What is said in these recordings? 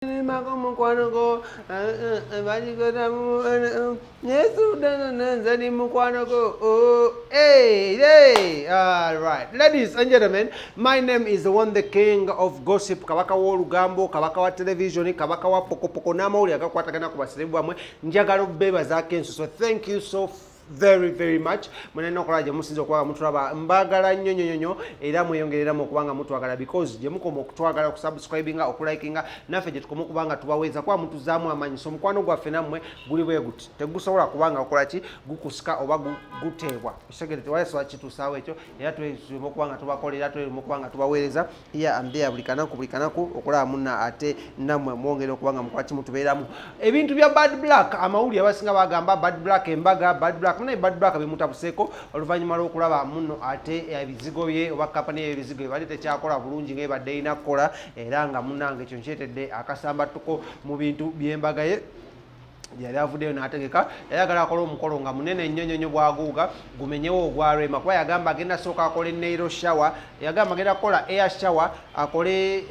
Mukwano all right, ladies and gentlemen, my name is the one, the king of gossip, kabaka wa lugambo, kabaka wa television, kabaka wa pokopoko n'amawulire agakwatagana ku baselebu bamwe. Njagala obbeeba Zaake, so thank you so very much. Mwenena okulaje musinzo kwa mutulaba mbagala nnyo era mweyongereramu okubanga mutwagala, because je mukoma okutwagala okusubscribinga okulikinga naffe je tukoma okubanga tubaweza kwa mutuzaamu amanyi. So mukwano gwaffe nammwe guli bwe guti tegusobola kubanga okolaki gukusika oba guteebwa kisegere tewayesobola kitusaawo ekyo, era tulema okubanga tubakolera, tulema okubanga tubaweereza here and there buli kanaku okulaba munna ate nammwe mwongere okubanga mukwati mutubeeramu ebintu bya bad black. Amawulire abasinga bagamba bad black Embaga, bad black mune bad black Bimutabuseko oluvannyuma lw'okulaba muno ate ebizigo bye oba kampani y'ebizigo ebadde tekyakola bulungi ng'ebadde erina kukola, era nga munnange ekyo nkyetedde akasambattuko mu bintu by'Embaga ye yali avuddeyo n'ategeka yayagala akola omukolo nga munene nnyo bwaguuga gumenyewo ogwalwema, kuba yagamba agenda sooka akole nail shower, yagamba agenda kukola air shower, akole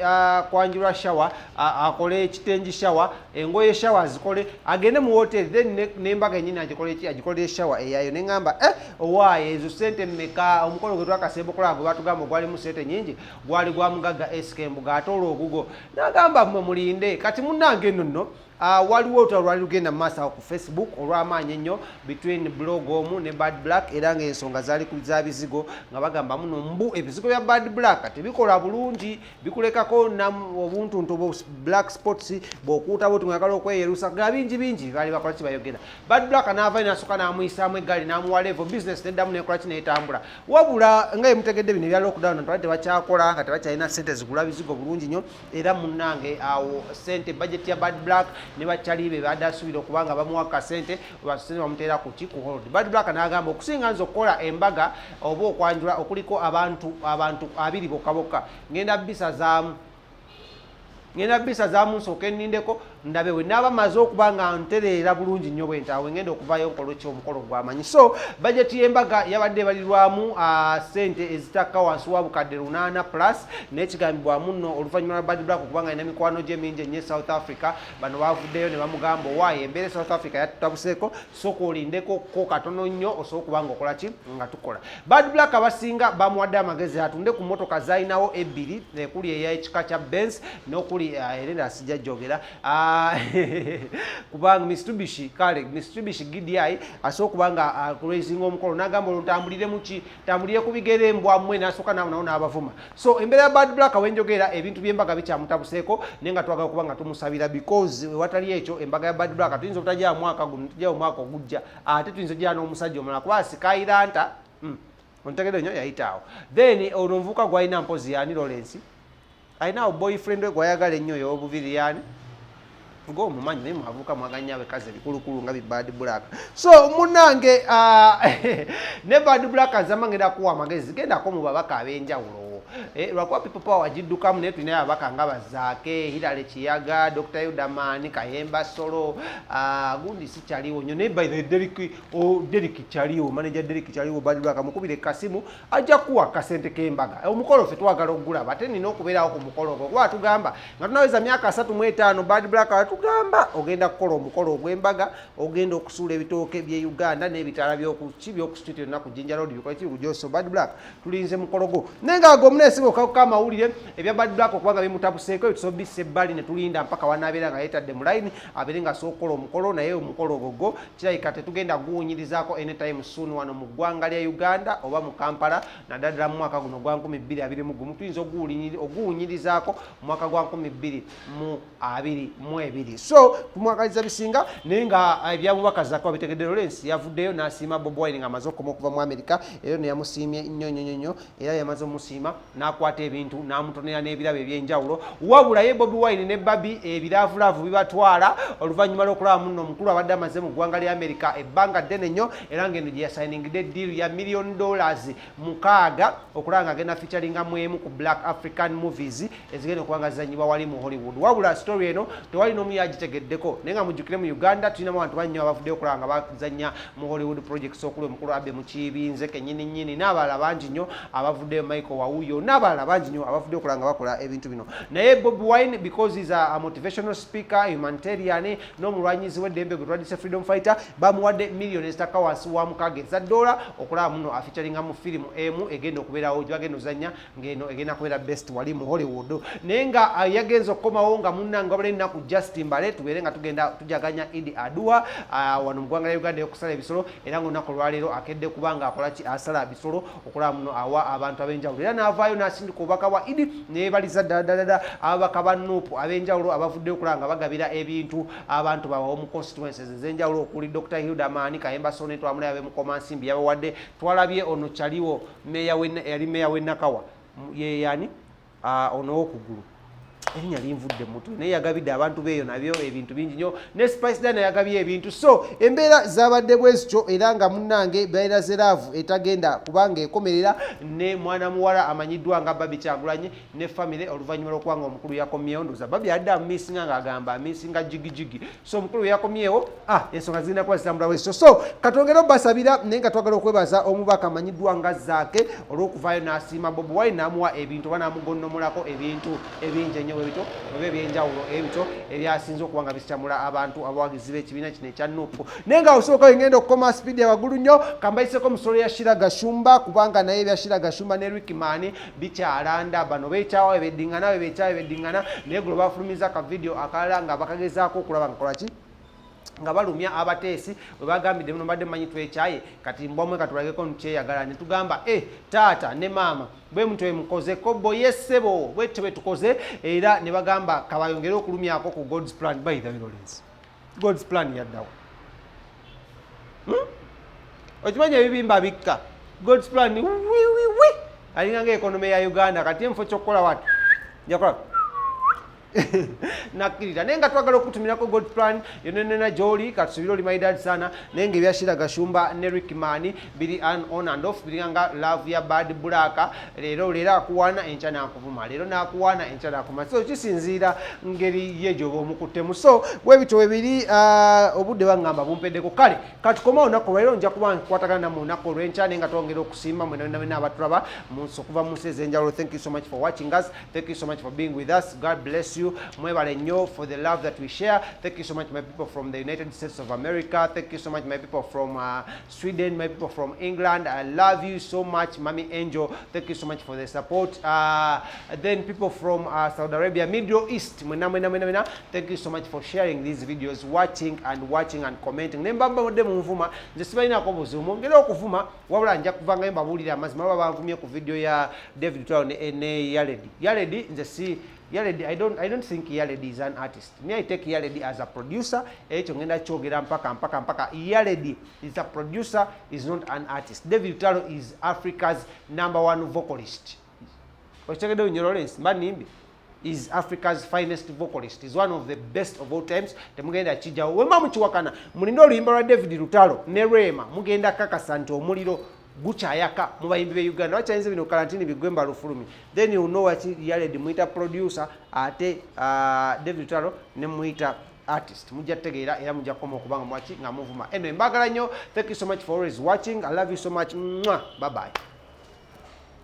kwanjula shower, akole kitengi shower, engoye shower zikole, agende mu hotel, then n'Embaga ennyini agikole shower eyayo. Neŋŋamba owaaye ezo sente mmeka? Omukolo gwe twakasemba okola gwe batugamba gwalimu sente nyingi, gwali gwa mugagga SK Mbuga atoola ogugo. N'agamba mmwe mulinde kati munnange nno waliwo olwali lugenda maaso ku Facebook olw'amaanyi ennyo between blog omu ne bad black, era ng'ensonga zaali za bizigo nga bagamba muno mbu ebizigo bya bad black tebikola bulungi, bikulekako obuntuntu black spots bw'okuutabo tungagala okweyerusa ga bingi baali bakola kibayogera. Bad black n'ava n'asooka n'amuyisaamu eggaali n'amuwa level business neddamu nekola ki n'etambula, wabula nga emutegedde bino ebya lockdown twali tebakyakola nga tebakyalina sente zigula bizigo bulungi nnyo, era munnange awo sente budget ya bad black ne bakyalibe badde asuubira okubanga bamuwaka sente basente bamuteera ku hold. Bad black n'agamba okusinga nze okukola Embaga oba okwanjula okuliko abantu 2 bokka ngenda bisa zaamu nsooka ennindeko ndabe we naaba maze okuba nga ntereera bulungi nnyo bwentaawe ngenda okuvayo nkolo ki omukolo gwamanyi. So bajeti y'Embaga yabadde ebalirwamu sente ezitakka wansi wa bukadde 8 plus n'ekigambibwamu nno oluvannyuma lwa Bad Black okubanga alina mikwano gye mingi ennyo South Africa. Bano baavuddeyo ne bamugamba owaaye embeera South Africa yatutabuseeko, sooka olindeko ko katono nnyo osobola okubanga okola ki nga tukola. Bad Black abasinga bamuwadde amagezi atunde ku mmotoka zaalinawo 2 ekuli ey'ekika kya Benz n'okuli erenda sijja jjogera kubanga Mitsubishi GDI asobola kubanga akulaisinga omukolo n'agamba olutambulire muki tambulire ku bigere mbwammwe n'asooka nawo n'abavuma. So embeera ya Bad Black wenjogera ebintu by'Embaga bikyamutabuseeko naye nga twagala kubanga tumusabira, because watali ekyo Embaga ya Bad Black tuyinza obutajja mwaka guno tujja omwaka ogujja ate tuyinza ojjala n'omusajja omulala kuba Sikairanta ontegedde nnyo yayitaawo, then ono omuvubuka gwalina mpozi yani Lawrence alinawo boyfriend we gwayagala ennyo y'obuviriyani ng'omumanyi naye mwavuka mwaganya abekazi ebikulukulu nga Bad Black. So munnange ne Bad Black azama ngenda kuwa amagezi gendako mu babaka ab'enjawulo lwakuba people power wagiddukamu naye tulinayo ababaka nga Zaake, Hilary Kiyaga, Dr. Yudamani, Kayemba Solo, gundi si kyaliwo nnyo naye by the Derek kyaliwo, manager Derek kyaliwo. Bad Black amukubire kasimu ajja kuwa kasente k'Embaga. Omukolo ffe twagala okugulaba ate nina okubeerawo ku mukolo ogwo kuba tugamba nga tunaweza myaka 3 mu 5 Bad Black atugamba ogenda kukola omukolo ogw'Embaga, ogenda okusuula ebitooke by'e Uganda n'ebitaala by'oku street yonna ku Jinja Road bikola kirujoso. Bad Black tulinze mukolo gwo naye nga omuneesiga okauka amawulire ebya Bad Black okubanga Bimutabuseeko ebitusobisa ebbali ne tulinda mpaka wanaabeera nga yeetadde mu line abeere nga asooka okukola omukolo, naye omukolo ogwo kirabika tetugenda guwunyirizaako anytime soon wano mu ggwanga lya Uganda oba mu Kampala, naddala mu mwaka guno gwa 2021 tuyinza oguwunyirizaako mu mwaka gwa 2022. So tumwakaliza bisinga naye nga ebyabubaka Zaake wabitegedde. Lawrence yavuddeyo n'asiima Bobi Wine nga amaze okukoma okuva mu America, era ne yamusiimye nnyo era yamaze omusiima n'akwata ebintu n'amutonera n'ebirabo ebyenjawulo, wabula ye Bobi Wine ne Babi ebiraavulaavu bibatwala oluvannyuma lw'okulaba muno omukulu abadde amaze mu ggwanga lya America ebbanga ddene nnyo, era ng'eno gye yasayiningidde deal ya $1 million 6 okulaba nga agenda featuringa mu emu ku Black African movies ezigenda okuba nga zizannyibwa wali mu Hollywood. Wabula story eno tewali n'omu yagitegeddeko naye nga mujjukire mu Uganda tulinamu abantu bannyo abavuddeyo okulaba nga bazannya mu Hollywood projects okuli omukulu Abbe Mukiibinze kennyini n'abalala bangi nnyo abavuddeyo Michael Wawuyo n'abalala bangi nnyo abafudde okulanga bakola ebintu bino naye Bobi Wine because is a motivational speaker humanitarian n'omulwanyizi w'eddembe gwe twadise freedom fighter bamuwadde millions ezitaka wansi wa mukaaga eza dola okulaba muno afeaturinga mu firimu emu egenda okubeerawo gye bagenda ozannya ng'eno egenda kubeera best wali mu Hollywood naye nga yagenza okukomawo nga munnanga wabula ennaku Justin Mbale tubeere nga tugenda tujaganya Idi Adua wano mu ggwanga lya Uganda okusala ebisolo era ng'olunaku olwaleero akedde kubanga akola ki asala ebisolo okulaba muno awa abantu ab'enjawulo era n'avaayo n'asindika obubaka bwa Idi neebaliza ddala ababaka ba Nuupu ab'enjawulo abavuddeyo okulaba nga bagabira ebintu abantu bawawo mu constituencies ez'enjawulo okuli Dr. Hilda Maani Kayemba Sone twamulaba Mukoma Nsimbi yabawadde twalabye ono Kyaliwo yali meya w'e Nakawa ye yani ono w'okugulu erinnya linvudde mutwe naye yagabidde abantu beeyo nabyo ebintu bingi nnyo ne Spice Dana yagabye ebintu so embeera zabadde bwe zityo era nga munnange Baira Zeraavu etagenda kubanga ekomerera ne mwana muwala amanyiddwa nga Babi Kyagulanyi ne family oluvannyuma lw'okubanga omukulu yakomyewo ndoza Babi adda amisinga ng'agamba amisinga jigijigi so omukulu yakomyewo ensonga zirina kuba zitambula bwe zityo so katwongere obasabira naye nga twagala okwebaza omubaka amanyiddwa nga Zaake olw'okuvaayo n'asiima Bobi Wine n'amuwa ebintu oba n'amugonnomulako ebintu ebingi ennyo ebito ebyenjawulo ebito ebyasinze okubanga bisitamula abantu abawagizi b'ekibiina kino ekya Nuupu naye nga osooka ngenda okukoma sipiidi waggulu nnyo kambayiseko musolo ya Sheilah Gahumba kubanga naye ebya Sheilah Gahumba ne RickMan bikyalanda bano beekyawo ebeddingana naye gulo bafulumiza ka video akalala nga bakagezaako okulaba nga kola ki nga balumya abateesi bwe bagambidde muno mbadde mmanyi twekyaye kati mbwamwe katulageko nkyeyagala ne tugamba taata ne maama bwe muntu emukozeko boyesebo bwetyo bwe tukoze era ne bagamba kabayongere okulumyako ku God's plan by the Lawrence God's plan yaddawo okimanya ebibimba bikka God's plan alinga ng'ekonomi ya Uganda kati enfo kyokkola wati njakola nakkirira naye nga twagala okutumirako God plan yonenena gy'oli katusubire oli my dad sana naye nga ebya Sheilah Gahumba ne RickMan biri on and off biri nga love ya bad black leero akuwaana enkya n'akuvuma leero n'akuwaana enkya n'akuvuma so kisinziira ngeri ye gy'oba omukuttemu so bwe bityo bwebiri obudde bangamba bumpeddeko kale katukoma olunaku olwaleero nja kuba nkwatagana mu lunaku olw'enkya naye nga twongera okusiima mwenna abatulaba okuva mu nsi ez'enjawulo. Thank you so much for watching us. Thank you so much for being with us. God bless you. Mwebale nnyo for the love that we share. Thank you so much my people from the United States of America. Thank you so much my people from Sweden, my people from England. I love you so much, Mami Angel. Thank you so much for the support. Then people from Saudi Arabia, Middle East. Thank you so much for sharing these videos, watching and commenting. Nembamba mudde munvuma nze sibalina ko buzumu ngera okuvuma wabula nja kuvanga mbabulira amazima baba banvumye ku video ya David Town ne Yaledi nze si Yaledi, I don't think Yaledi is an artist. Me, I take Yaledi as a producer. Yaledi is a producer, is not an artist. David Talo is Africa's #1 vocalist. Is Africa's finest vocalist. Is one of the best of all times. Temugenda chija wema muchiwakana mulindo oluyimba lwa David Lutalo ne Rema mugenda kakasante omuliro guchayaka mu bayimbi be Uganda wachanze bino karantini bigwemba lufulumi then you know what Yaledi muita producer ate David Lutalo ne muita artist mujja tegeera era mujja koma okubanga mwachi nga muvuma eno embagala nnyo. Thank you so much for always watching. I love you so much. Bye bye.